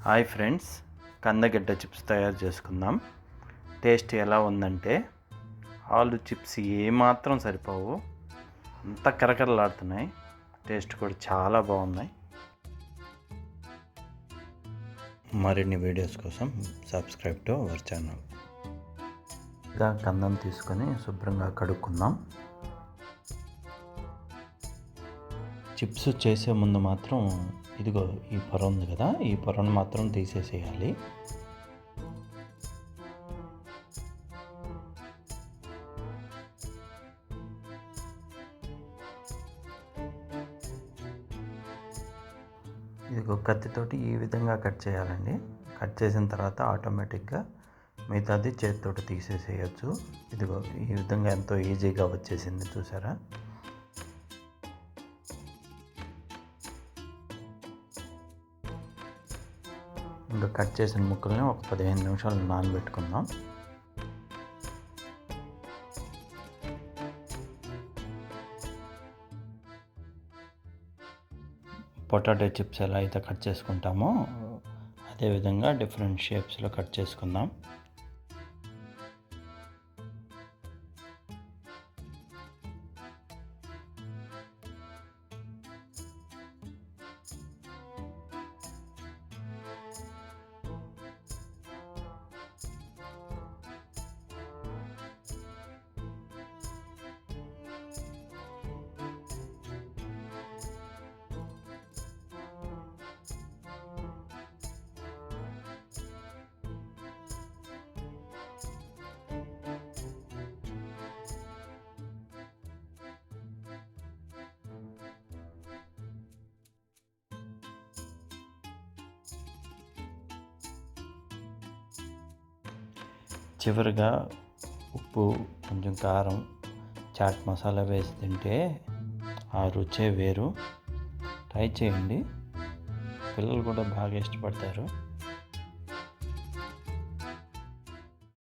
Hi friends, కందగడ్డ chips తయారు చేసుకుందాం. టేస్ట్ ఎలా ఉందంటే ఆలు చిప్స్ ఏమాత్రం సరిపోవు, అంత కరకరలాడుతున్నాయి. టేస్ట్ కూడా చాలా బాగున్నాయి. మరిన్ని వీడియోస్ కోసం సబ్స్క్రైబ్ టు అవర్ ఛానల్. ఇలా కందం తీసుకొని శుభ్రంగా కడుక్కుందాం. చిప్స్ చేసే ముందు మాత్రం ఇదిగో ఈ పొర ఉంది కదా, ఈ పొరను మాత్రం తీసేసేయాలి. ఇదిగో కత్తితోటి ఈ విధంగా కట్ చేయాలండి. కట్ చేసిన తర్వాత ఆటోమేటిక్గా మిగతాది చేతితోటి తీసేసేయచ్చు. ఇదిగో ఈ విధంగా ఎంతో ఈజీగా వచ్చేసింది, చూసారా? ఇంకా కట్ చేసిన ముక్కల్ని ఒక 15 నిమిషాలు నానబెట్టుకుందాం. పొటాటో చిప్స్ ఎలా అయితే కట్ చేసుకుంటామో అదేవిధంగా డిఫరెంట్ షేప్స్లో కట్ చేసుకుందాం. చివరిగా ఉప్పు, కొంచెం కారం, చాట్ మసాలా వేసి తింటే ఆ రుచే వేరు. ట్రై చేయండి, పిల్లలు కూడా బాగా ఇష్టపడతారు.